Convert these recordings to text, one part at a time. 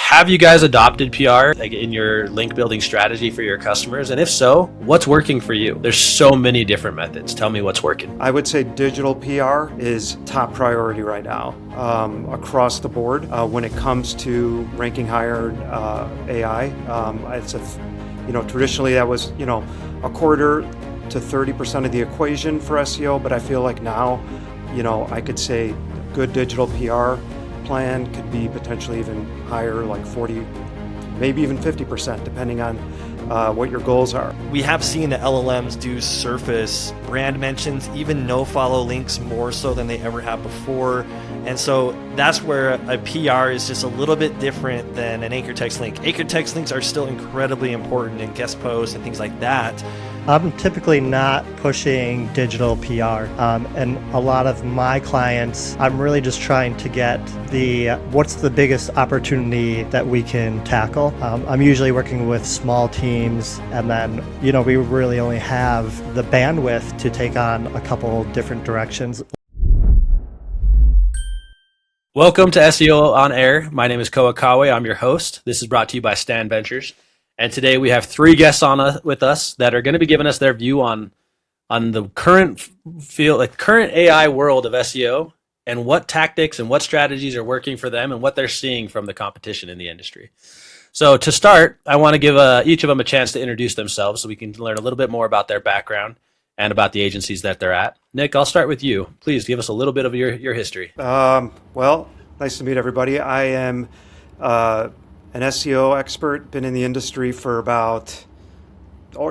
Have you guys adopted PR like in your link building strategy for your customers? And if so, what's working for you? There's so many different methods. Tell me what's working. I would say digital PR is top priority right now across the board when it comes to ranking higher AI. It's traditionally that was a quarter to 30% of the equation for SEO, but I feel like now, I could say good digital PR plan could be potentially even higher, like 40, maybe even 50%, depending on what your goals are. We have seen the LLMs do surface brand mentions, even no-follow links more so than they ever have before. And so that's where a PR is just a little bit different than an anchor text link. Anchor text links are still incredibly important in guest posts and things like that. I'm typically not pushing digital PR, and a lot of my clients, I'm really just trying to get what's the biggest opportunity that we can tackle. I'm usually working with small teams, and then we really only have the bandwidth to take on a couple different directions. Welcome to SEO On-Air. My name is Koa Kauwe. I'm your host. This is brought to you by Stan Ventures. And today we have three guests with us that are going to be giving us their view on the current current AI world of SEO and what tactics and what strategies are working for them and what they're seeing from the competition in the industry. So to start, I want to give each of them a chance to introduce themselves so we can learn a little bit more about their background and about the agencies that they're at. Nick, I'll start with you. Please give us a little bit of your history. Well, nice to meet everybody. I am an SEO expert, been in the industry for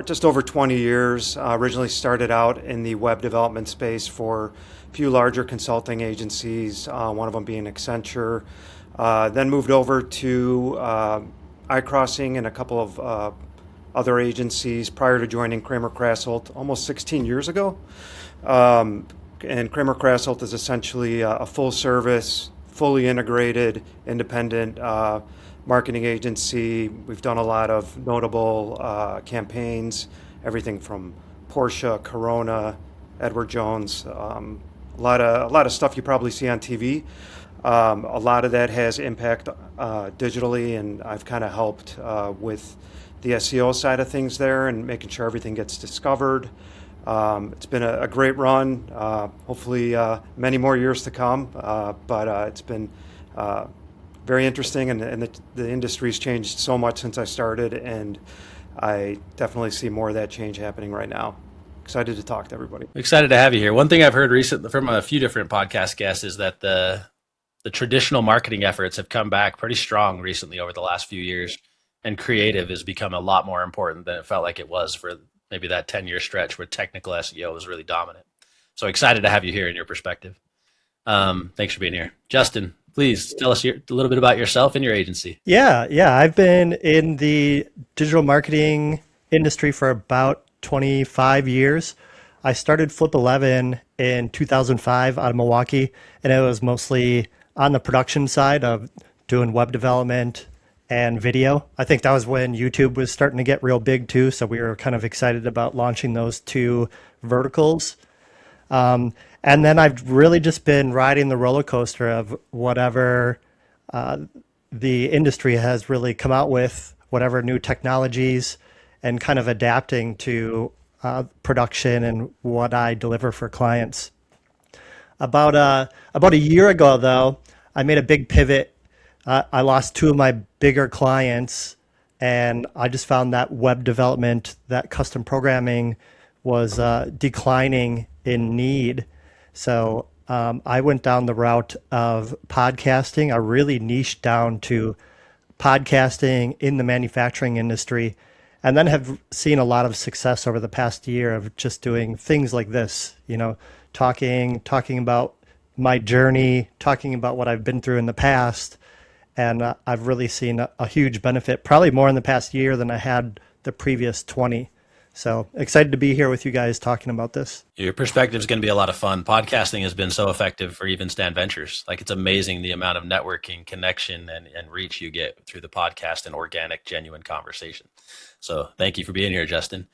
just over 20 years. Originally started out in the web development space for a few larger consulting agencies, one of them being Accenture. Then moved over to iCrossing and a couple of other agencies prior to joining Cramer-Krasselt almost 16 years ago. And Cramer-Krasselt is essentially a full service, fully integrated, independent marketing agency. We've done a lot of notable campaigns, everything from Porsche, Corona, Edward Jones, a lot of stuff you probably see on TV. A lot of that has impact digitally, and I've kind of helped with the SEO side of things there and making sure everything gets discovered. It's been a great run, hopefully many more years to come, but it's been very interesting, and the industry's changed so much since I started, and I definitely see more of that change happening right now. Excited to talk to everybody. Excited to have you here. One thing I've heard recently from a few different podcast guests is that the traditional marketing efforts have come back pretty strong recently over the last few years, and creative has become a lot more important than it felt like it was for maybe that 10-year stretch where technical SEO was really dominant. So excited to have you here in your perspective. Thanks for being here. Justin, please tell us a little bit about yourself and your agency. Yeah. I've been in the digital marketing industry for about 25 years. I started Flipeleven in 2005 out of Milwaukee, and it was mostly on the production side of doing web development and video. I think that was when YouTube was starting to get real big too, so we were kind of excited about launching those two verticals. And then I've really just been riding the roller coaster of whatever the industry has really come out with, whatever new technologies, and kind of adapting to production and what I deliver for clients. About a year ago, though, I made a big pivot. I lost two of my bigger clients, and I just found that web development, that custom programming was declining in need. So I went down the route of podcasting. I really niched down to podcasting in the manufacturing industry, and then have seen a lot of success over the past year of just doing things like this, talking about my journey, talking about what I've been through in the past. And I've really seen a huge benefit, probably more in the past year than I had the previous 20. So excited to be here with you guys talking about this. Your perspective is going to be a lot of fun. Podcasting has been so effective for even Stan Ventures. Like, it's amazing the amount of networking, connection, and reach you get through the podcast and organic, genuine conversation. So thank you for being here, Justin.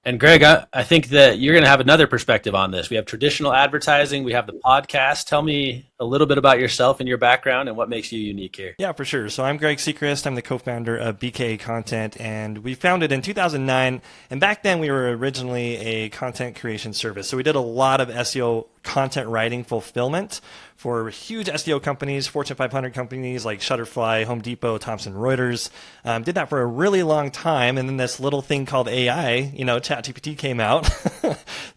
And Greg, I think that you're going to have another perspective on this. We have traditional advertising, we have the podcast. Tell me a little bit about yourself and your background and what makes you unique here. Yeah, for sure. So I'm Greg Secrist. I'm the co-founder of BKA Content, and we founded in 2009. And back then, we were originally a content creation service. So we did a lot of SEO content writing fulfillment for huge SEO companies, Fortune 500 companies like Shutterfly, Home Depot, Thomson Reuters. Did that for a really long time. And then this little thing called AI, ChatGPT came out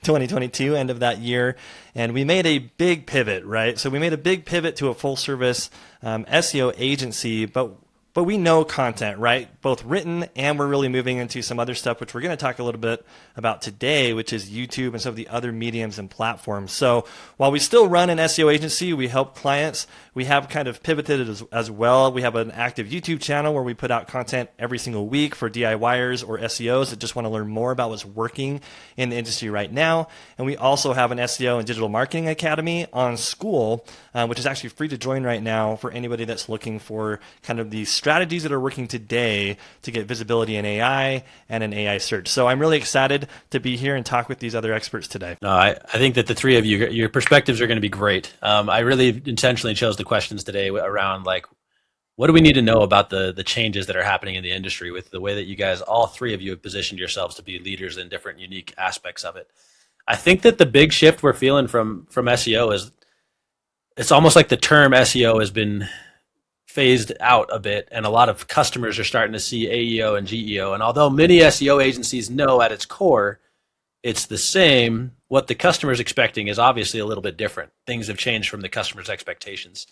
2022, end of that year. And we made a big pivot, right? So we made a big pivot to a full service SEO agency, but we know content, right? Both written, and we're really moving into some other stuff, which we're going to talk a little bit about today, which is YouTube and some of the other mediums and platforms. So while we still run an SEO agency, we help clients. We have kind of pivoted as well. We have an active YouTube channel where we put out content every single week for DIYers or SEOs that just want to learn more about what's working in the industry right now. And we also have an SEO and digital marketing academy on School, which is actually free to join right now for anybody that's looking for kind of the strategies that are working today to get visibility in AI and in AI search. So I'm really excited to be here and talk with these other experts today. No, I think that the three of you, your perspectives are going to be great. I really intentionally chose the questions today around like, what do we need to know about the changes that are happening in the industry with the way that you guys, all three of you, have positioned yourselves to be leaders in different unique aspects of it. I think that the big shift we're feeling from SEO is it's almost like the term SEO has been phased out a bit, and a lot of customers are starting to see AEO and GEO. And although many SEO agencies know at its core it's the same, what the customer is expecting is obviously a little bit different. Things have changed from the customer's expectations.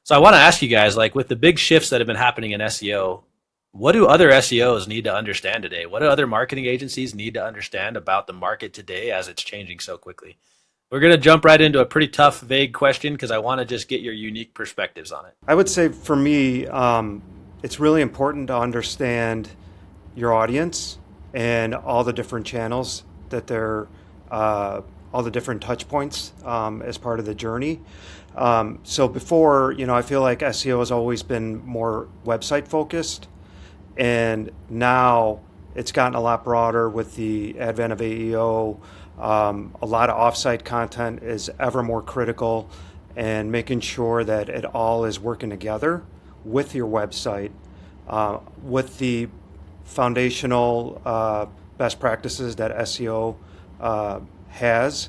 So I want to ask you guys, like with the big shifts that have been happening in SEO, what do other SEOs need to understand today? What do other marketing agencies need to understand about the market today as it's changing so quickly? We're going to jump right into a pretty tough, vague question because I want to just get your unique perspectives on it. I would say for me, it's really important to understand your audience and all the different channels that they're, all the different touch points as part of the journey. So before, I feel like SEO has always been more website focused, and now it's gotten a lot broader with the advent of AEO. A lot of offsite content is ever more critical, and making sure that it all is working together with your website, with the foundational best practices that SEO has,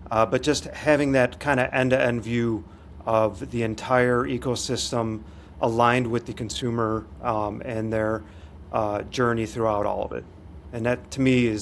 but just having that kind of end-to-end view of the entire ecosystem aligned with the consumer and their journey throughout all of it. And that to me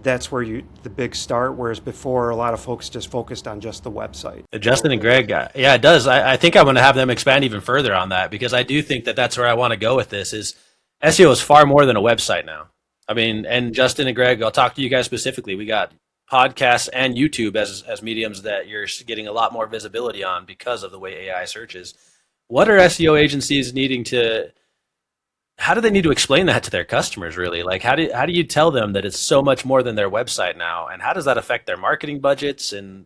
that's where the big start, whereas before a lot of folks just focused on just the website. Justin and Greg, yeah, it does. I think I'm going to have them expand even further on that, because I do think that that's where I want to go with this. Is SEO is far more than a website now. I mean, and Justin and Greg, I'll talk to you guys specifically. We got podcasts and YouTube as mediums that you're getting a lot more visibility on because of the way AI searches. What are SEO agencies needing to? How do they need to explain that to their customers, really? Like, how do you tell them that it's so much more than their website now? And how does that affect their marketing budgets? And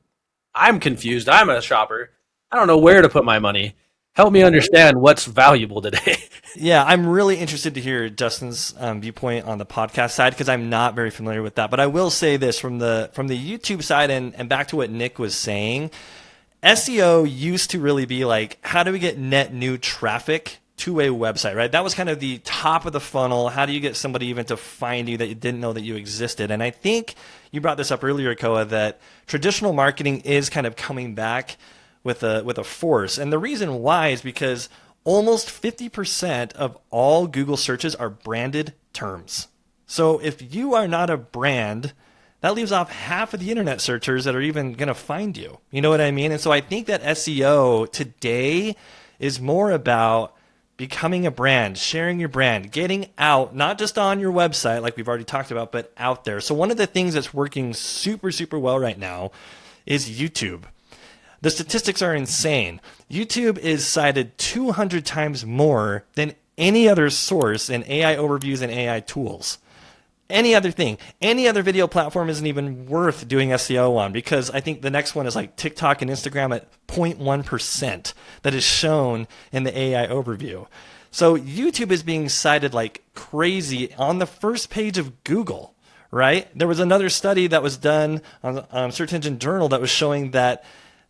I'm confused. I'm a shopper. I don't know where to put my money. Help me understand what's valuable today. Yeah, I'm really interested to hear Justin's viewpoint on the podcast side, because I'm not very familiar with that. But I will say this from the YouTube side, and back to what Nick was saying, SEO used to really be like, how do we get net new traffic to a website, right? That was kind of the top of the funnel. How do you get somebody even to find you that you didn't know that you existed? And I think you brought this up earlier, Koa, that traditional marketing is kind of coming back with a force. And the reason why is because almost 50% of all Google searches are branded terms. So if you are not a brand, that leaves off half of the internet searchers that are even going to find you. You know what I mean? And so I think that SEO today is more about becoming a brand, sharing your brand, getting out, not just on your website like we've already talked about, but out there. So one of the things that's working super, super well right now is YouTube. The statistics are insane. YouTube is cited 200 times more than any other source in AI overviews and AI tools. Any other thing, any other video platform isn't even worth doing SEO on, because I think the next one is like TikTok and Instagram at 0.1% that is shown in the AI overview. So YouTube is being cited like crazy on the first page of Google, right? There was another study that was done on Search Engine Journal that was showing that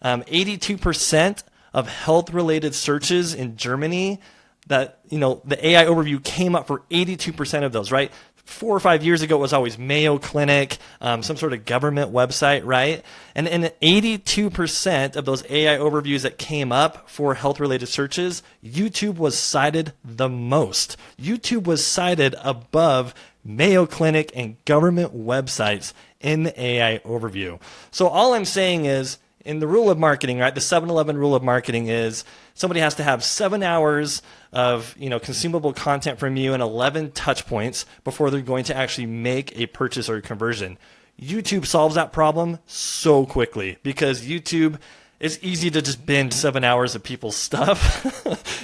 82% of health-related searches in Germany, that, you know, the AI overview came up for 82% of those, right? 4 or 5 years ago, it was always Mayo Clinic, some sort of government website, right? And 82% of those AI overviews that came up for health-related searches, YouTube was cited the most. YouTube was cited above Mayo Clinic and government websites in the AI overview. So all I'm saying is, in the rule of marketing, right, the 7-Eleven rule of marketing is somebody has to have 7 hours of, you know, consumable content from you and 11 touch points before they're going to actually make a purchase or a conversion. YouTube solves that problem so quickly because YouTube, it's easy to just binge 7 hours of people's stuff.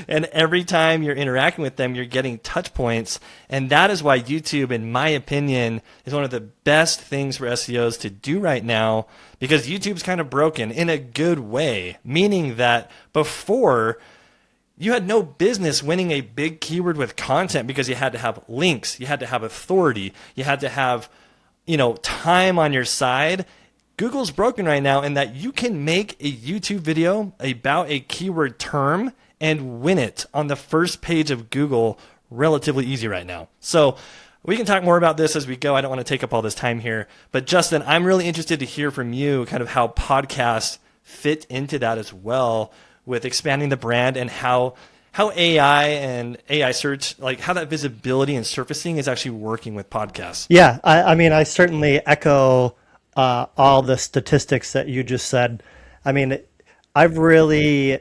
And every time you're interacting with them, you're getting touch points. And that is why YouTube, in my opinion, is one of the best things for SEOs to do right now, because YouTube's kind of broken in a good way, meaning that before, you had no business winning a big keyword with content because you had to have links, you had to have authority, you had to have, you know, time on your side. Google's broken right now in that you can make a YouTube video about a keyword term and win it on the first page of Google relatively easy right now. So we can talk more about this as we go. I don't want to take up all this time here. But Justin, I'm really interested to hear from you kind of how podcasts fit into that as well, with expanding the brand and how AI and AI search, like how that visibility and surfacing is actually working with podcasts. Yeah, I mean, I certainly echo all the statistics that you just said. I mean, I've really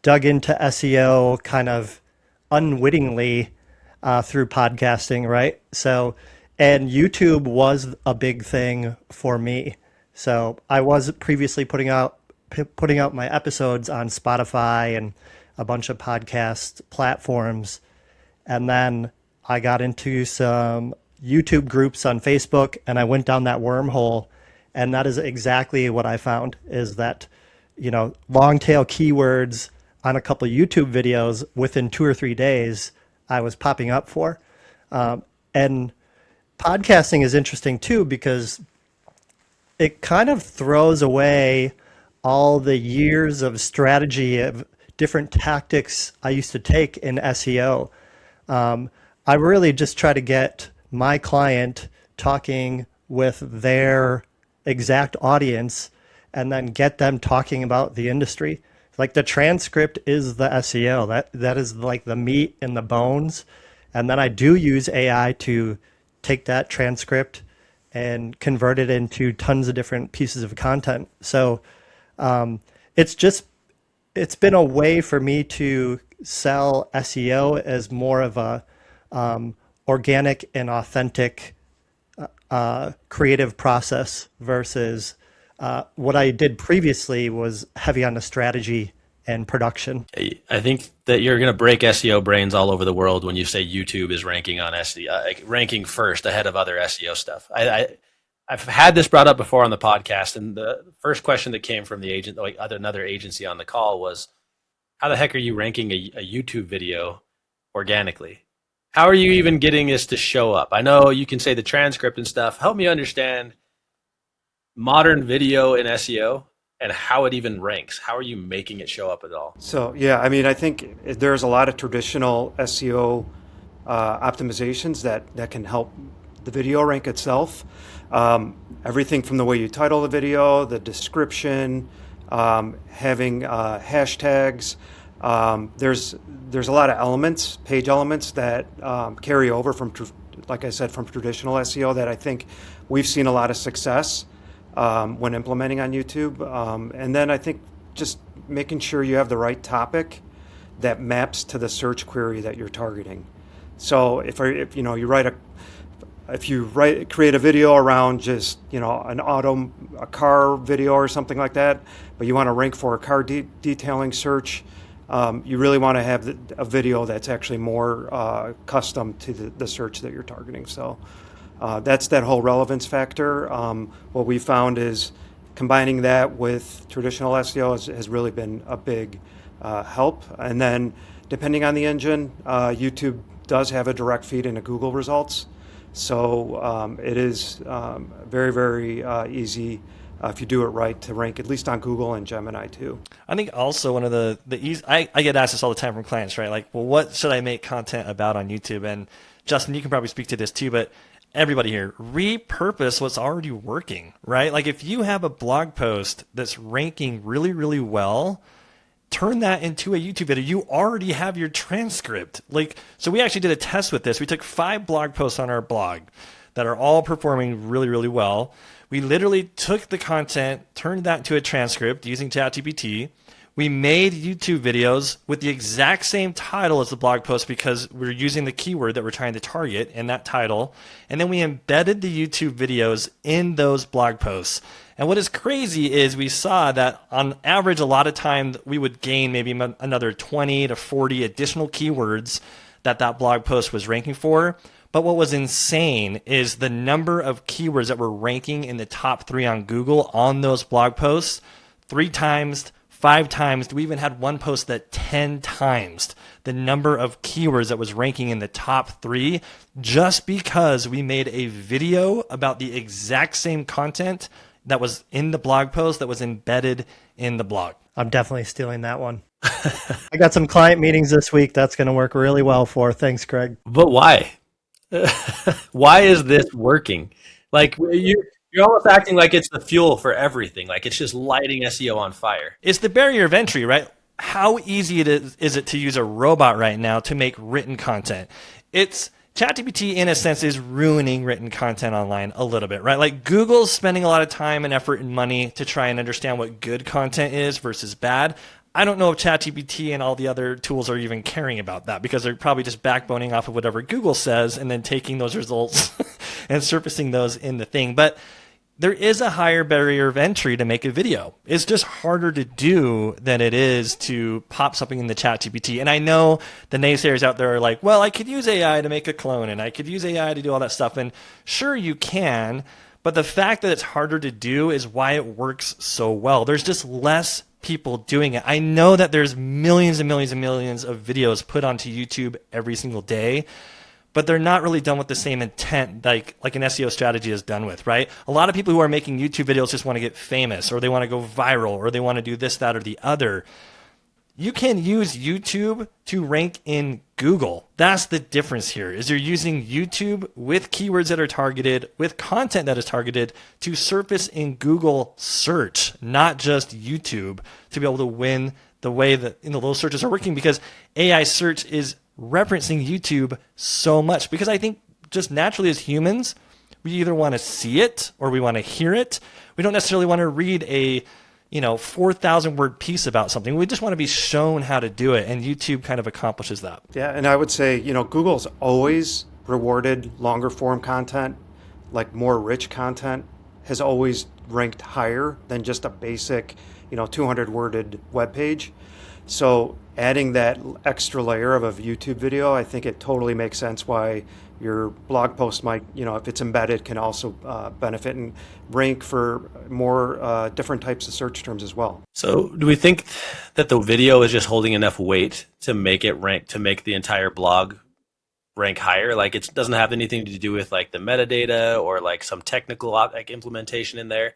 dug into SEO kind of unwittingly through podcasting, right? So, and YouTube was a big thing for me. So I was previously putting out my episodes on Spotify and a bunch of podcast platforms. And then I got into some YouTube groups on Facebook and I went down that wormhole. And that is exactly what I found, is that, you know, long tail keywords on a couple of YouTube videos within 2 or 3 days, I was popping up for. And podcasting is interesting too, because it kind of throws away all the years of strategy of different tactics I used to take in SEO. I really just try to get my client talking with their exact audience and then get them talking about the industry. Like the transcript is the SEO. That is like the meat and the bones. And then I do use AI to take that transcript and convert it into tons of different pieces of content. So it's been a way for me to sell SEO as more of a organic and authentic creative process versus what I did previously was heavy on the strategy and production. I think that you're going to break SEO brains all over the world when you say YouTube is ranking on SEO, like ranking first ahead of other SEO stuff. I've had this brought up before on the podcast, and the first question that came from the agent, like another agency on the call, was, how the heck are you ranking a YouTube video organically? How are you even getting this to show up? I know you can say the transcript and stuff. Help me understand modern video in SEO and how it even ranks. How are you making it show up at all? So, yeah, I mean, I think there's a lot of traditional SEO optimizations that can help the video rank itself. Everything from the way you title the video, the description, having hashtags. There's a lot of elements, page elements that carry over from, like I said, from traditional SEO that I think we've seen a lot of success when implementing on YouTube. And then I think just making sure you have the right topic that maps to the search query that you're targeting. So if you create a video around just, a car video or something like that, but you want to rank for a car detailing search, you really want to have a video that's actually more custom to the search that you're targeting. So that's that whole relevance factor. What we found is combining that with traditional SEO has really been a big help. And then depending on the engine, YouTube does have a direct feed into Google results. So it is very, very easy if you do it right to rank, at least on Google and Gemini too. I think also one of the easy, I get asked this all the time from clients, right? Like, well, what should I make content about on YouTube? And Justin, you can probably speak to this too, but everybody here, repurpose what's already working, right? Like if you have a blog post that's ranking really, really well, turn that into a YouTube video. You already have your transcript. Like, so we actually did a test with this. We took 5 blog posts on our blog that are all performing really, really well. We literally took the content, turned that into a transcript using ChatGPT. We made YouTube videos with the exact same title as the blog post because we're using the keyword that we're trying to target in that title. And then we embedded the YouTube videos in those blog posts. And what is crazy is we saw that on average, a lot of time we would gain maybe another 20 to 40 additional keywords that blog post was ranking for. But what was insane is the number of keywords that were ranking in the top 3 on Google on those blog posts, 3 times, 5 times. We even had one post that 10 times the number of keywords that was ranking in the top 3 just because we made a video about the exact same content that was in the blog post that was embedded in the blog. I'm definitely stealing that one. I got some client meetings this week that's going to work really well for. Thanks, Greg. But why? Why is this working? Like you're almost acting like it's the fuel for everything. Like it's just lighting SEO on fire. It's the barrier of entry, right? How easy is it to use a robot right now to make written content? It's ChatGPT, in a sense, is ruining written content online a little bit, right? Like Google's spending a lot of time and effort and money to try and understand what good content is versus bad. I don't know if ChatGPT and all the other tools are even caring about that because they're probably just backboning off of whatever Google says and then taking those results and surfacing those in the thing. But there is a higher barrier of entry to make a video. It's just harder to do than it is to pop something in the ChatGPT. And I know the naysayers out there are like, well, I could use AI to make a clone and I could use AI to do all that stuff. And sure you can, but the fact that it's harder to do is why it works so well. There's just less people doing it. I know that there's millions and millions and millions of videos put onto YouTube every single day, but they're not really done with the same intent like an SEO strategy is done with, right? A lot of people who are making YouTube videos just want to get famous or they want to go viral or they want to do this, that, or the other. You can use YouTube to rank in Google. That's the difference here, is you're using YouTube with keywords that are targeted, with content that is targeted to surface in Google search, not just YouTube, to be able to win the way that those searches are working because AI search is referencing YouTube so much because I think just naturally as humans, we either want to see it or we want to hear it. We don't necessarily want to read a 4,000 word piece about something. We just want to be shown how to do it. And YouTube kind of accomplishes that. Yeah. And I would say, Google's always rewarded longer form content, like more rich content has always ranked higher than just a basic, 200 worded web page. So adding that extra layer of a YouTube video, I think it totally makes sense why your blog post might, if it's embedded, can also benefit and rank for more different types of search terms as well. So do we think that the video is just holding enough weight to make it rank, to make the entire blog rank higher? Like it doesn't have anything to do with like the metadata or like some technical implementation in there.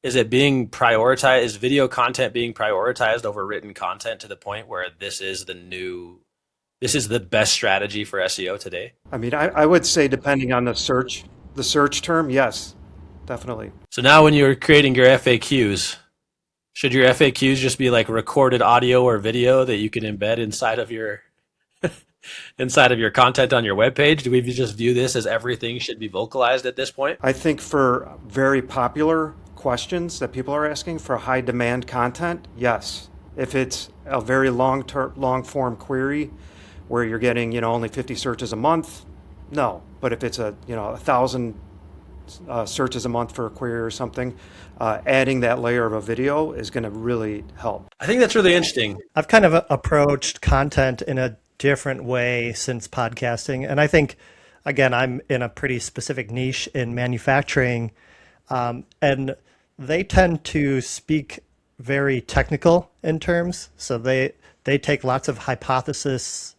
Is it being prioritized? Is video content being prioritized over written content to the point where this is the best strategy for SEO today? I mean, I would say depending on the search term, yes, definitely. So now when you're creating your FAQs, should your FAQs just be like recorded audio or video that you can embed inside of your content on your webpage? Do we just view this as everything should be vocalized at this point? I think for very popular questions that people are asking for high demand content, yes. If it's a very long form query where you're getting only 50 searches a month, no. But if it's 1,000 searches a month for a query or something, adding that layer of a video is going to really help. I think that's really interesting. I've kind of approached content in a different way since podcasting, and I think, again, I'm in a pretty specific niche in manufacturing, and they tend to speak very technical in terms. So they take lots of hypotheses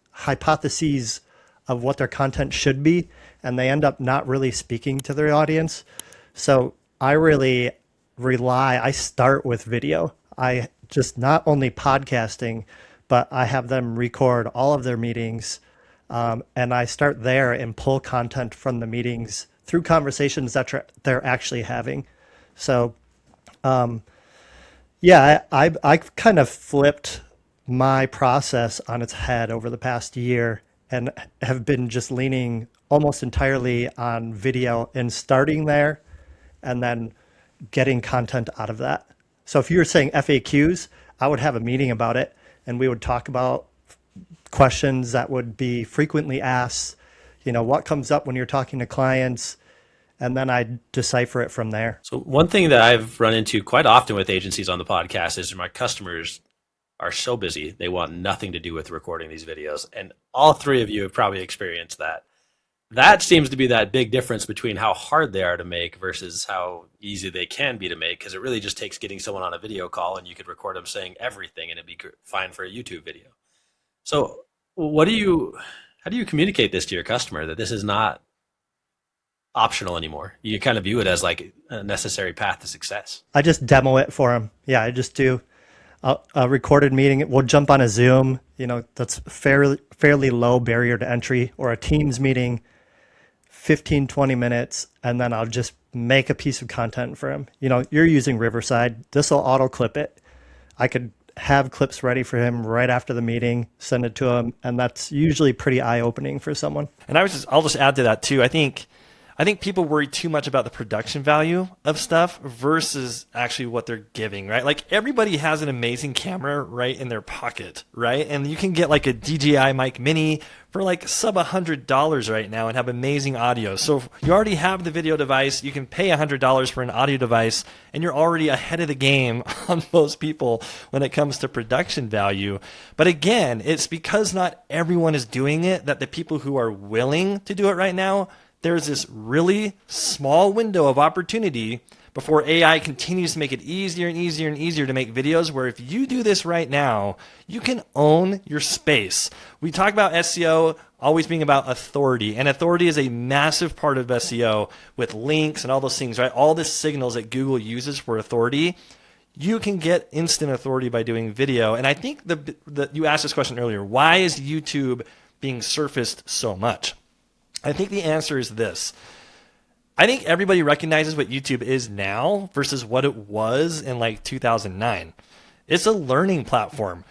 of what their content should be, and they end up not really speaking to their audience. So I really I start with video. I just not only podcasting, but I have them record all of their meetings. And I start there and pull content from the meetings through conversations that they're actually having. So, yeah, I've kind of flipped my process on its head over the past year and have been just leaning almost entirely on video and starting there and then getting content out of that. So if you were saying FAQs, I would have a meeting about it and we would talk about questions that would be frequently asked, what comes up when you're talking to clients, and then I decipher it from there. So one thing that I've run into quite often with agencies on the podcast is my customers are so busy, they want nothing to do with recording these videos. And all three of you have probably experienced that. That seems to be that big difference between how hard they are to make versus how easy they can be to make, because it really just takes getting someone on a video call and you could record them saying everything and it'd be fine for a YouTube video. So how do you communicate this to your customer that this is not optional anymore? You kind of view it as like a necessary path to success. I just demo it for them. Yeah, I just do a recorded meeting. We'll jump on a Zoom, that's fairly low barrier to entry, or a Teams meeting, 15, 20 minutes, and then I'll just make a piece of content for him. You're using Riverside. This will auto clip it. I could have clips ready for him right after the meeting, send it to him, and that's usually pretty eye-opening for someone. And I'll just add to that too. I think people worry too much about the production value of stuff versus actually what they're giving, right? Like everybody has an amazing camera right in their pocket, right? And you can get like a DJI Mic Mini for like sub $100 right now and have amazing audio. So if you already have the video device, you can pay $100 for an audio device, and you're already ahead of the game on most people when it comes to production value. But again, it's because not everyone is doing it that the people who are willing to do it right now, there's this really small window of opportunity before AI continues to make it easier and easier and easier to make videos, where if you do this right now, you can own your space. We talk about SEO always being about authority, and authority is a massive part of SEO with links and all those things, right? All the signals that Google uses for authority. You can get instant authority by doing video. And I think you asked this question earlier, why is YouTube being surfaced so much? I think the answer is this. I think everybody recognizes what YouTube is now versus what it was in like 2009. It's a learning platform.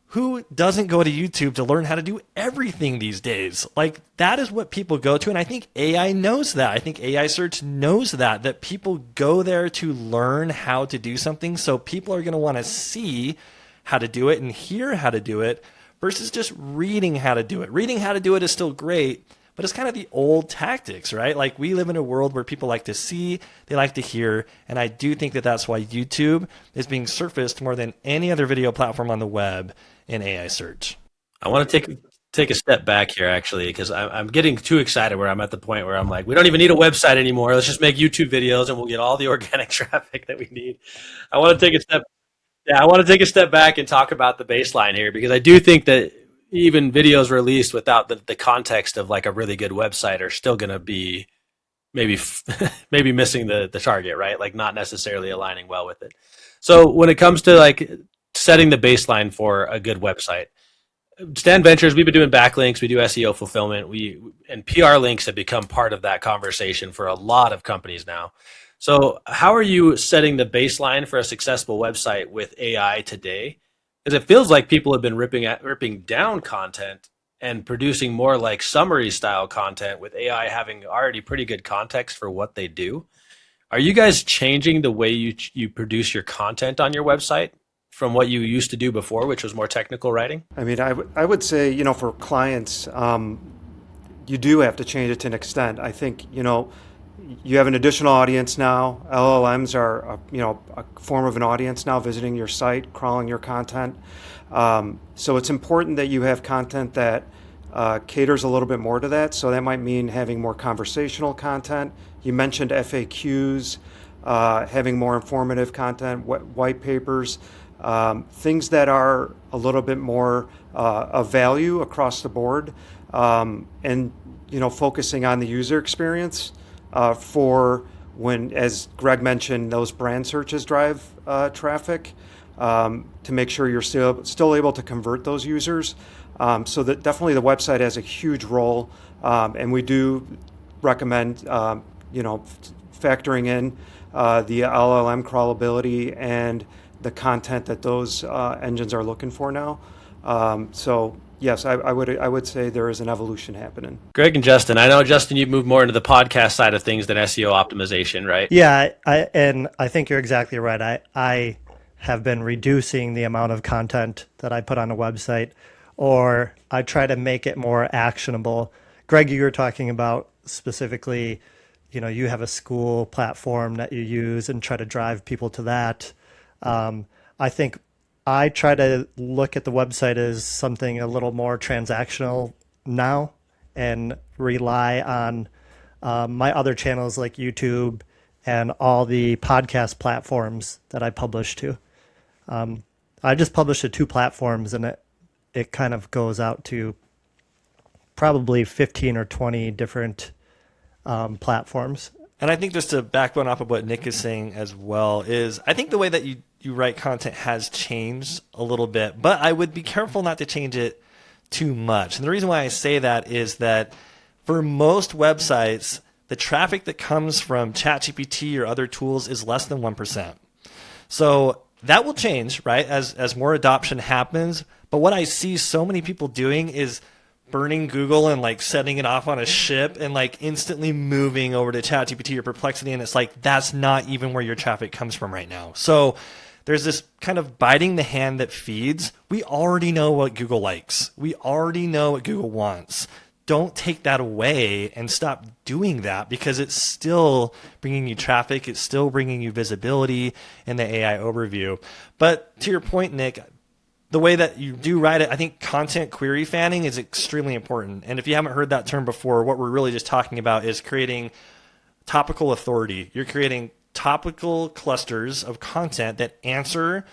Who doesn't go to YouTube to learn how to do everything these days? Like that is what people go to. And I think AI knows that. I think AI search knows that people go there to learn how to do something. So people are going to want to see how to do it and hear how to do it versus just reading how to do it. Reading how to do it is still great, but it's kind of the old tactics, right? Like we live in a world where people like to see, they like to hear. And I do think that that's why YouTube is being surfaced more than any other video platform on the web in AI search. I want to take a step back here, actually, because I'm getting too excited where I'm at the point where I'm like, we don't even need a website anymore. Let's just make YouTube videos and we'll get all the organic traffic that we need. I want to take a step back and talk about the baseline here, because I do think that even videos released without the context of like a really good website are still going to be maybe missing the target, right? Like not necessarily aligning well with it. So when it comes to like setting the baseline for a good website, Stan Ventures, we've been doing backlinks, we do SEO fulfillment, and PR links have become part of that conversation for a lot of companies now. So how are you setting the baseline for a successful website with AI today? Because it feels like people have been ripping down content and producing more like summary style content with AI having already pretty good context for what they do. Are you guys changing the way you produce your content on your website from what you used to do before, which was more technical writing? I mean, I would say, for clients, you do have to change it to an extent. I think, you have an additional audience now. LLMs are, a form of an audience now visiting your site, crawling your content. So it's important that you have content that caters a little bit more to that. So that might mean having more conversational content. You mentioned FAQs, having more informative content, white papers, things that are a little bit more of value across the board. and focusing on the user experience for when, as Greg mentioned, those brand searches drive traffic, to make sure you're still able to convert those users. So that definitely the website has a huge role, and we do recommend factoring in the LLM crawlability and the content that those engines are looking for now. So yes, I would say there is an evolution happening. Greg and Justin, I know, Justin, you've moved more into the podcast side of things than SEO optimization, right? Yeah, I think you're exactly right. I have been reducing the amount of content that I put on a website, or I try to make it more actionable. Greg, you were talking about specifically, you have a school platform that you use and try to drive people to that. I think I try to look at the website as something a little more transactional now, and rely on my other channels like YouTube and all the podcast platforms that I publish to. I just published to 2 platforms, and it kind of goes out to probably 15 or 20 different platforms. And I think, just to back one off of what Nick is saying as well, is I think the way that you write content has changed a little bit, but I would be careful not to change it too much. And the reason why I say that is that for most websites, the traffic that comes from ChatGPT or other tools is less than 1%. So that will change, right, as more adoption happens. But what I see so many people doing is burning Google and like setting it off on a ship and like instantly moving over to ChatGPT or Perplexity. And it's like, that's not even where your traffic comes from right now. So there's this kind of biting the hand that feeds. We already know what Google likes. We already know what Google wants. Don't take that away and stop doing that, because it's still bringing you traffic. It's still bringing you visibility in the AI overview. But to your point, Nick, the way that you do write it, I think content query fanning is extremely important. And if you haven't heard that term before, what we're really just talking about is creating topical authority. You're creating topical clusters of content that answer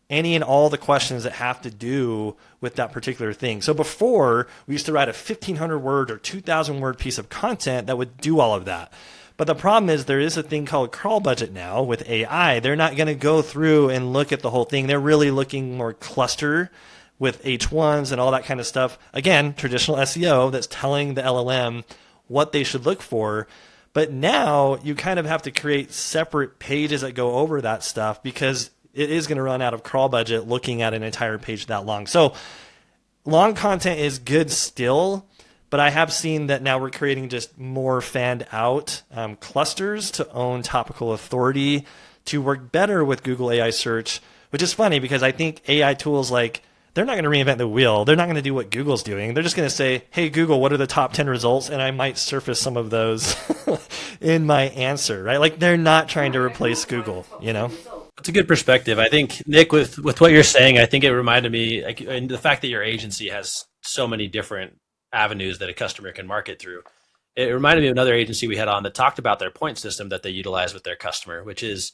any and all the questions that have to do with that particular thing. So before, we used to write a 1,500 word or 2,000 word piece of content that would do all of that. But the problem is there is a thing called crawl budget now with AI. They're not going to go through and look at the whole thing. They're really looking more cluster with H1s and all that kind of stuff. Again, traditional SEO that's telling the LLM what they should look for. But now you kind of have to create separate pages that go over that stuff, because it is going to run out of crawl budget looking at an entire page that long. So long content is good still, but I have seen that now we're creating just more fanned out clusters to own topical authority to work better with Google AI search, which is funny because I think AI tools, like, they're not going to reinvent the wheel. They're not going to do what Google's doing. They're just going to say, hey, Google, what are the top 10 results? And I might surface some of those in my answer, right? Like, they're not trying to replace Google, It's a good perspective. I think, Nick, with what you're saying, I think it reminded me, like, and the fact that your agency has so many different avenues that a customer can market through. It reminded me of another agency we had on that talked about their point system that they utilize with their customer, which is,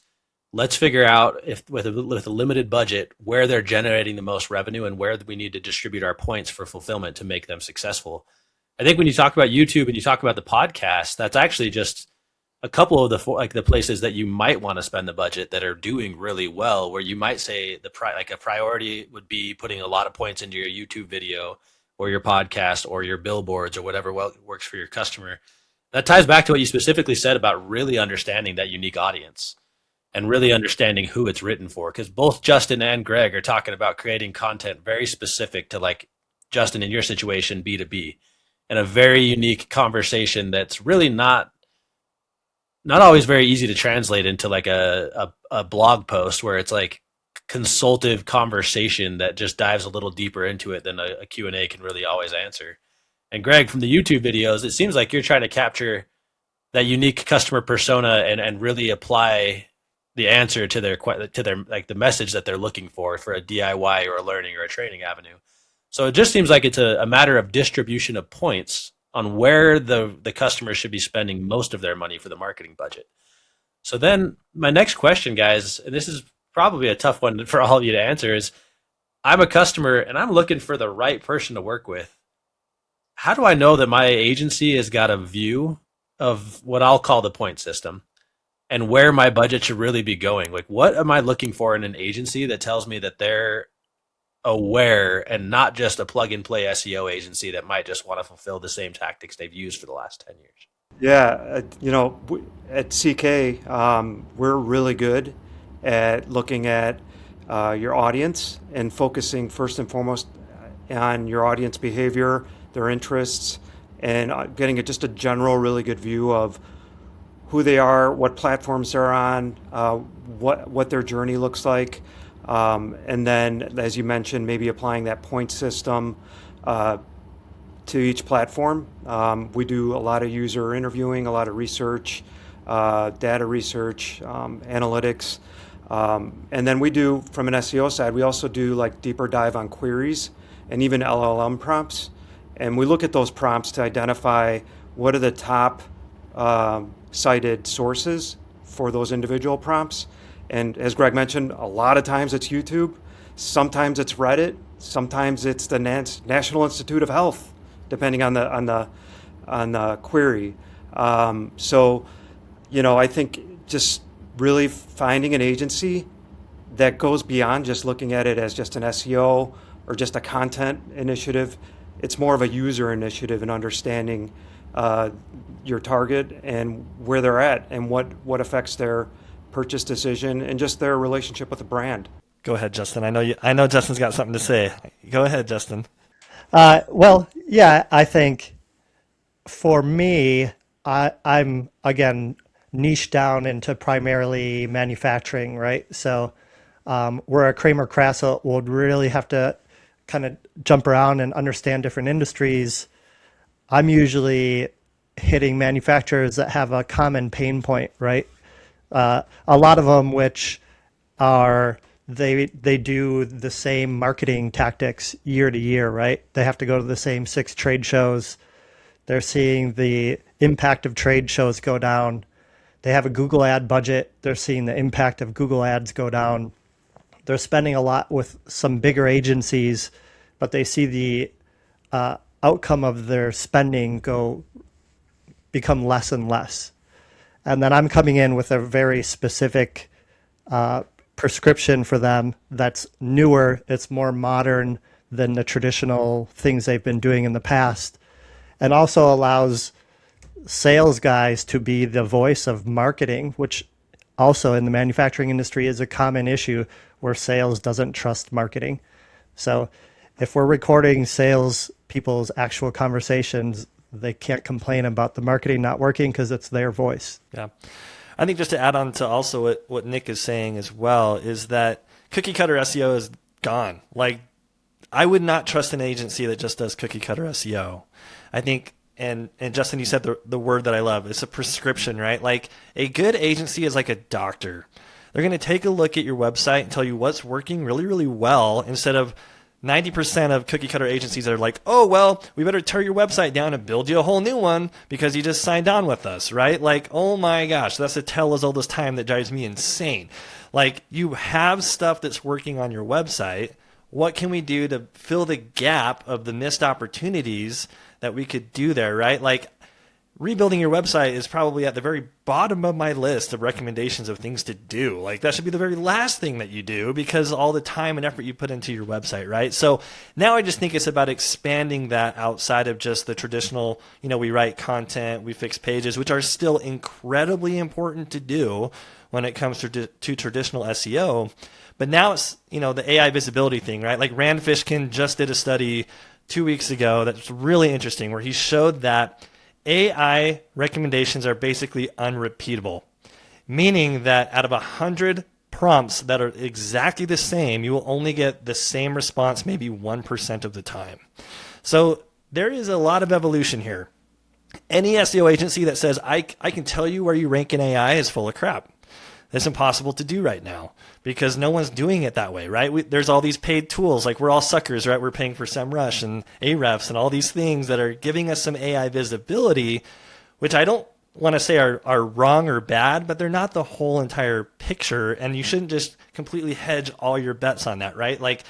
let's figure out, if with a limited budget, where they're generating the most revenue and where we need to distribute our points for fulfillment to make them successful. I think when you talk about YouTube and you talk about the podcast, that's actually just a couple of the places that you might want to spend the budget that are doing really well, where you might say a priority would be putting a lot of points into your YouTube video or your podcast or your billboards or whatever works for your customer. That ties back to what you specifically said about really understanding that unique audience and really understanding who it's written for. Because both Justin and Greg are talking about creating content very specific to, like, Justin, in your situation, B2B, and a very unique conversation that's really not always very easy to translate into like a blog post where it's like consultative conversation that just dives a little deeper into it than a Q&A can really always answer. And Greg, from the YouTube videos, it seems like you're trying to capture that unique customer persona and really apply the answer to their like the message that they're looking for a DIY or a learning or a training avenue. So it just seems like it's a matter of distribution of points on where the customer should be spending most of their money for the marketing budget. So then my next question, guys, and this is probably a tough one for all of you to answer, is I'm a customer and I'm looking for the right person to work with. how do I know that my agency has got a view of what I'll call the point system and where my budget should really be going? Like, what am I looking for in an agency that tells me that they're aware and not just a plug and play SEO agency that might just want to fulfill the same tactics they've used for the last 10 years? Yeah, at CK, we're really good at looking at your audience and focusing first and foremost on your audience behavior, their interests, and getting just a general really good view of who they are, what platforms they're on, what their journey looks like. And then, as you mentioned, maybe applying that point system to each platform. We do a lot of user interviewing, a lot of research, data research, analytics. And then we do, from an SEO side, we also do like deeper dive on queries and even LLM prompts. And we look at those prompts to identify what are the top cited sources for those individual prompts. And as Greg mentioned, a lot of times it's YouTube, sometimes it's Reddit, sometimes it's the National Institute of Health, depending on the query. So, I think just really finding an agency that goes beyond just looking at it as just an SEO or just a content initiative. It's more of a user initiative and understanding your target and where they're at and what affects their purchase decision and just their relationship with the brand. Go ahead, Justin. I know Justin's got something to say. Go ahead, Justin. Well, yeah, I think for me, I'm again niche down into primarily manufacturing, right? So where a Cramer-Krasselt would really have to kind of jump around and understand different industries, I'm usually hitting manufacturers that have a common pain point, right? A lot of them which are they do the same marketing tactics year to year, right? They have to go to the same 6 trade shows. They're seeing the impact of trade shows go down. They have a Google ad budget. They're seeing the impact of Google ads go down. They're spending a lot with some bigger agencies, but they see the outcome of their spending become less and less. And then I'm coming in with a very specific prescription for them that's newer, it's more modern than the traditional things they've been doing in the past, and also allows sales guys to be the voice of marketing, which also in the manufacturing industry is a common issue where sales doesn't trust marketing. So if we're recording sales people's actual conversations, they can't complain about the marketing not working because it's their voice. Yeah. I think just to add on to also what Nick is saying as well is that cookie cutter SEO is gone. Like, I would not trust an agency that just does cookie cutter SEO. I think, and Justin, you said the word that I love, it's a prescription, right? Like, a good agency is like a doctor. They're going to take a look at your website and tell you what's working really, really well, instead of 90% of cookie cutter agencies that are like, oh, well, we better tear your website down and build you a whole new one because you just signed on with us, right? Like, oh my gosh, that's a tell as old as time that drives me insane. Like, you have stuff that's working on your website. What can we do to fill the gap of the missed opportunities that we could do there, right? Like, rebuilding your website is probably at the very bottom of my list of recommendations of things to do. Like, that should be the very last thing that you do because all the time and effort you put into your website, right? So now I just think it's about expanding that outside of just the traditional, we write content, we fix pages, which are still incredibly important to do when it comes to traditional SEO. But now it's, the AI visibility thing, right? Like, Rand Fishkin just did a study 2 weeks ago that's really interesting where he showed that AI recommendations are basically unrepeatable, meaning that out of 100 prompts that are exactly the same, you will only get the same response maybe 1% of the time. So there is a lot of evolution here. Any SEO agency that says, I can tell you where you rank in AI is full of crap. That's impossible to do right now because no one's doing it that way, right? There's all these paid tools, like we're all suckers, right? We're paying for SEMrush and Ahrefs and all these things that are giving us some AI visibility, which I don't want to say are wrong or bad, but they're not the whole entire picture. And you shouldn't just completely hedge all your bets on that, right? Like,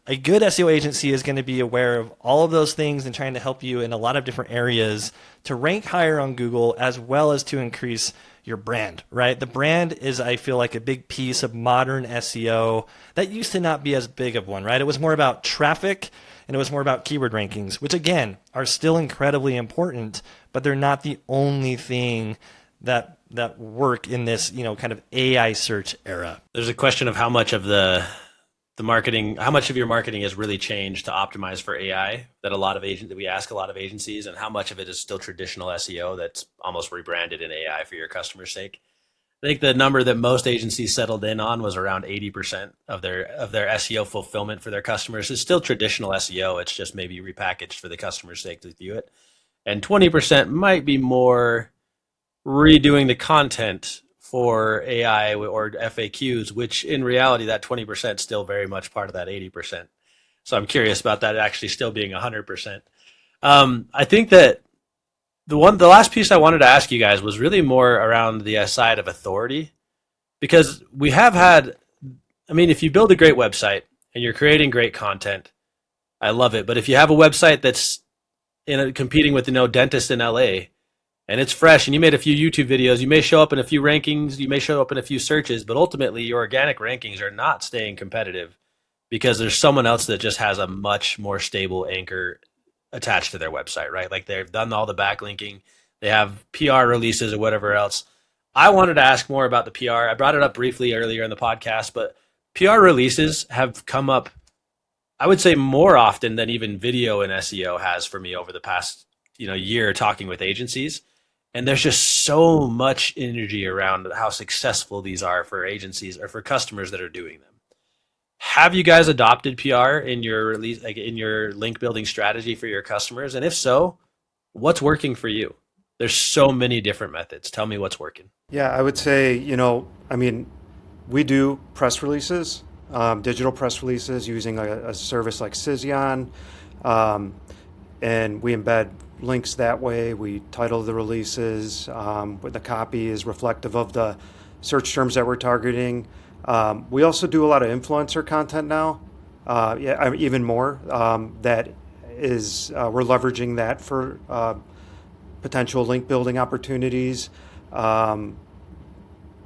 a good SEO agency is going to be aware of all of those things and trying to help you in a lot of different areas to rank higher on Google, as well as to increase your brand, right? The brand is, I feel like, a big piece of modern SEO that used to not be as big of one, right? It was more about traffic and it was more about keyword rankings, which again are still incredibly important, but they're not the only thing that work in this, kind of AI search era. There's a question of how much of the marketing, how much of your marketing has really changed to optimize for AI that we ask a lot of agencies, and how much of it is still traditional SEO that's almost rebranded in AI for your customers' sake. I think the number that most agencies settled in on was around 80% of their SEO fulfillment for their customers is still traditional SEO. It's just maybe repackaged for the customer's sake to view it. And 20% might be more redoing the content for AI or FAQs, which in reality, that 20% is still very much part of that 80%. So I'm curious about that actually still being 100%. I think that the last piece I wanted to ask you guys was really more around the side of authority, because we have had, if you build a great website and you're creating great content, I love it. But if you have a website that's competing with dentist in LA, and it's fresh, and you made a few YouTube videos, you may show up in a few rankings, you may show up in a few searches, but ultimately your organic rankings are not staying competitive because there's someone else that just has a much more stable anchor attached to their website, right? Like they've done all the backlinking, they have PR releases or whatever else. I wanted to ask more about the PR. I brought it up briefly earlier in the podcast, but PR releases have come up, I would say, more often than even video in SEO has for me over the past year talking with agencies. And there's just so much energy around how successful these are for agencies or for customers that are doing them. Have you guys adopted PR in your release, like in your link building strategy for your customers? And if so, what's working for you? There's so many different methods. Tell me what's working. Yeah, I would say, we do press releases, digital press releases using a service like Sysion, and we embed links that way. We title the releases. The copy is reflective of the search terms that we're targeting. We also do a lot of influencer content now, even more. That is, we're leveraging that for potential link building opportunities.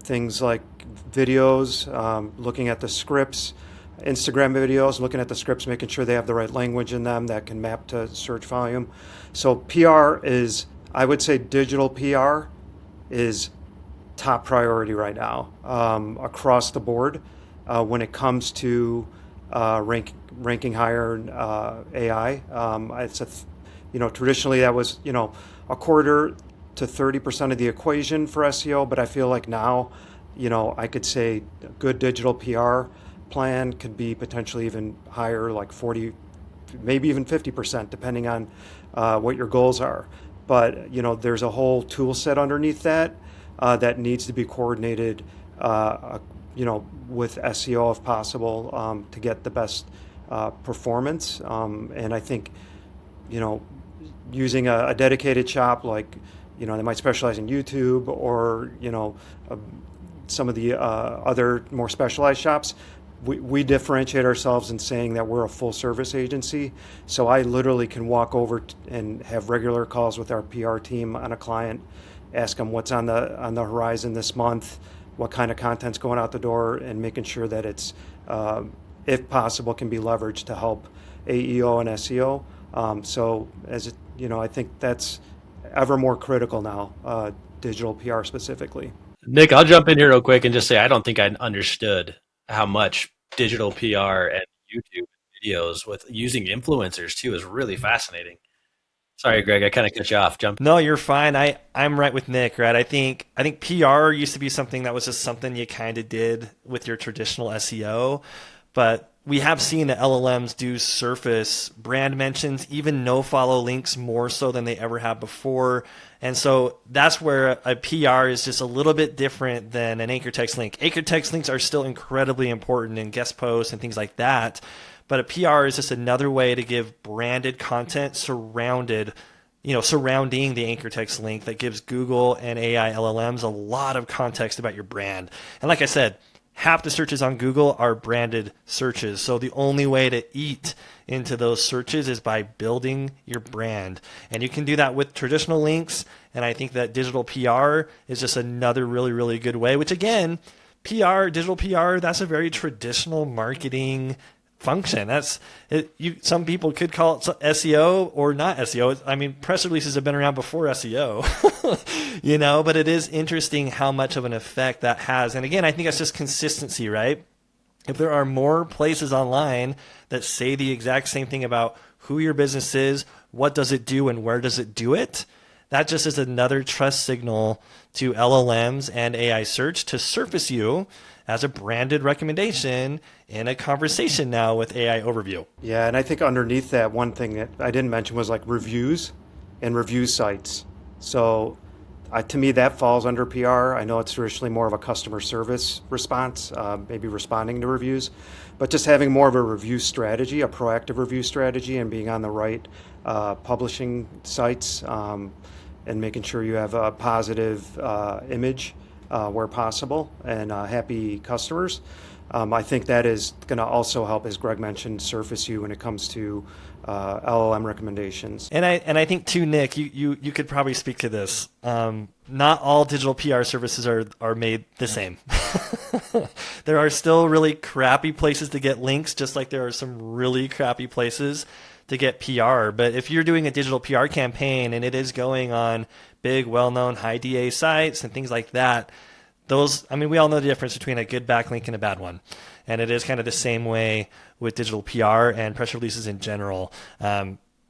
Things like videos, looking at the scripts, Instagram videos, looking at the scripts, making sure they have the right language in them that can map to search volume. So PR is, I would say digital PR is top priority right now across the board when it comes to ranking higher in AI. It's traditionally that was a quarter to 30% of the equation for SEO, but I feel like now I could say a good digital PR plan could be potentially even higher, like 40, maybe even 50%, depending on what your goals are. But there's a whole tool set underneath that that needs to be coordinated, with SEO if possible, to get the best performance. And I think, using a dedicated shop like, they might specialize in YouTube or, some of the other more specialized shops. We differentiate ourselves in saying that we're a full service agency. So I literally can walk over and have regular calls with our PR team on a client, ask them what's on the horizon this month, what kind of content's going out the door, and making sure that it's, if possible, can be leveraged to help AEO and SEO. So I think that's ever more critical now, digital PR specifically. Nick, I'll jump in here real quick and just say I don't think I understood how much digital PR and YouTube videos with using influencers too is really fascinating. Sorry, Greg, I kind of cut you off. Jump. No, you're fine. I'm right with Nick, right? I think PR used to be something that was just something you kind of did with your traditional SEO, but we have seen the LLMs do surface brand mentions, even no follow links more so than they ever have before. And so that's where a PR is just a little bit different than an anchor text link. Anchor text links are still incredibly important in guest posts and things like that. But a PR is just another way to give branded content surrounding the anchor text link that gives Google and AI LLMs a lot of context about your brand. And like I said, half the searches on Google are branded searches. So the only way to eat into those searches is by building your brand. And you can do that with traditional links. And I think that digital PR is just another really, really good way, which again, PR, digital PR, that's a very traditional marketing function. That's it. Some people could call it SEO or not SEO. I mean, press releases have been around before SEO, but it is interesting how much of an effect that has. And again, I think that's just consistency, right? If there are more places online that say the exact same thing about who your business is, what does it do, and where does it do it, that just is another trust signal to LLMs and AI search to surface you as a branded recommendation in a conversation now with AI overview. Yeah, and I think underneath that, one thing that I didn't mention was like reviews and review sites. So to me, that falls under PR. I know it's traditionally more of a customer service response, maybe responding to reviews, but just having more of a review strategy, a proactive review strategy, and being on the right publishing sites and making sure you have a positive image where possible and happy customers. I think that is going to also help, as Greg mentioned, surface you when it comes to LLM recommendations. And I think too, Nick, you could probably speak to this. Not all digital PR services are made the same. There are still really crappy places to get links, just like there are some really crappy places to get PR. But if you're doing a digital PR campaign and it is going on big, well-known high DA sites and things like that, we all know the difference between a good backlink and a bad one. And it is kind of the same way with digital PR and press releases in general.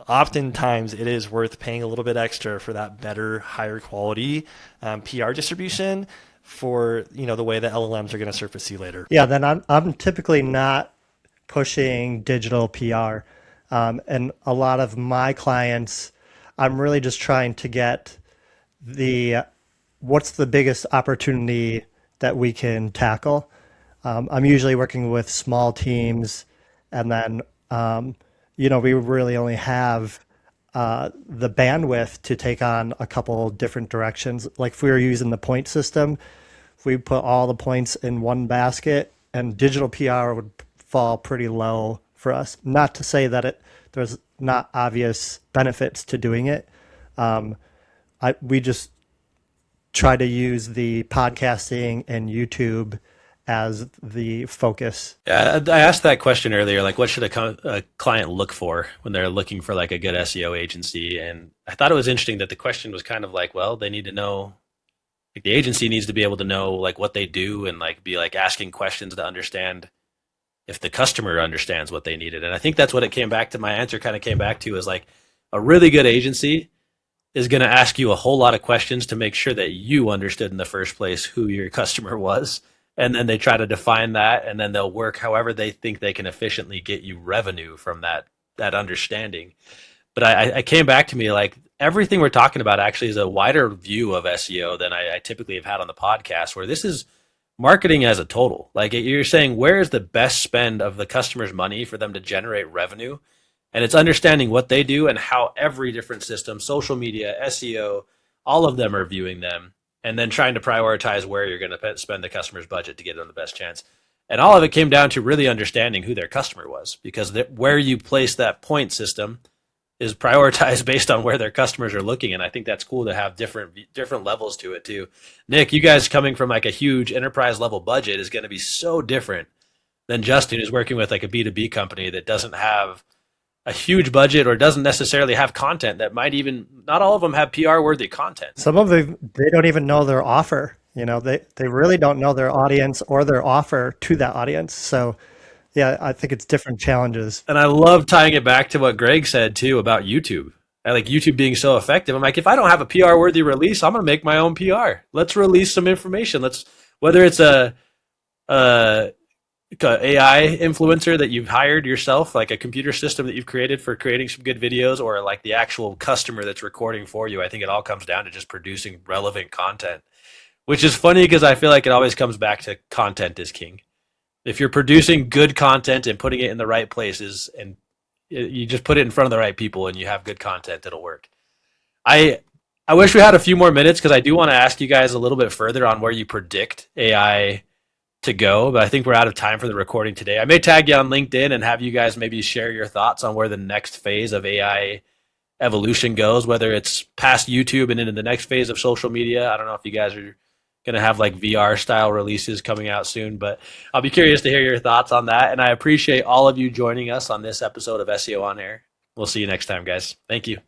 Oftentimes it is worth paying a little bit extra for that better, higher quality PR distribution for the way that LLMs are going to surface you later. Yeah, then I'm typically not pushing digital PR. And a lot of my clients, I'm really just trying to get what's the biggest opportunity that we can tackle. I'm usually working with small teams, and then we really only have the bandwidth to take on a couple different directions. Like if we were using the point system, if we put all the points in one basket, and digital PR would fall pretty low for us. Not to say that there's not obvious benefits to doing it. We just try to use the podcasting and YouTube as the focus. Yeah, I asked that question earlier, like what should a client look for when they're looking for like a good SEO agency? And I thought it was interesting that the question was kind of like, well, they need to know, like the agency needs to be able to know like what they do and like be like asking questions to understand if the customer understands what they needed. And I think that's what it came back to. My answer kind of came back to is like a really good agency is going to ask you a whole lot of questions to make sure that you understood in the first place who your customer was. And then they try to define that, and then they'll work however they think they can efficiently get you revenue from that understanding. But I came back to me like everything we're talking about actually is a wider view of SEO than I typically have had on the podcast, where this is marketing as a total. Like you're saying, where is the best spend of the customer's money for them to generate revenue? And it's understanding what they do and how every different system, social media, SEO, all of them are viewing them, and then trying to prioritize where you're going to spend the customer's budget to get them the best chance. And all of it came down to really understanding who their customer was, because where you place that point system is prioritized based on where their customers are looking. And I think that's cool to have different levels to it too. Nick, you guys coming from like a huge enterprise level budget is going to be so different than Justin, who's working with like a B2B company that doesn't have a huge budget or doesn't necessarily have content that might even, not all of them have PR worthy content. Some of them, they don't even know their offer. They really don't know their audience or their offer to that audience. So yeah, I think it's different challenges. And I love tying it back to what Greg said too about YouTube. I like YouTube being so effective. I'm like, if I don't have a PR worthy release, I'm going to make my own PR. Let's release some information. Whether it's a AI influencer that you've hired yourself, like a computer system that you've created for creating some good videos, or like the actual customer that's recording for you. I think it all comes down to just producing relevant content, which is funny because I feel like it always comes back to content is king. If you're producing good content and putting it in the right places, and you just put it in front of the right people and you have good content, it'll work. I wish we had a few more minutes because I do want to ask you guys a little bit further on where you predict AI to go, but I think we're out of time for the recording today. I may tag you on LinkedIn and have you guys maybe share your thoughts on where the next phase of AI evolution goes, whether it's past YouTube and into the next phase of social media. I don't know if you guys are going to have like VR style releases coming out soon, but I'll be curious to hear your thoughts on that. And I appreciate all of you joining us on this episode of SEO On Air. We'll see you next time, guys. Thank you.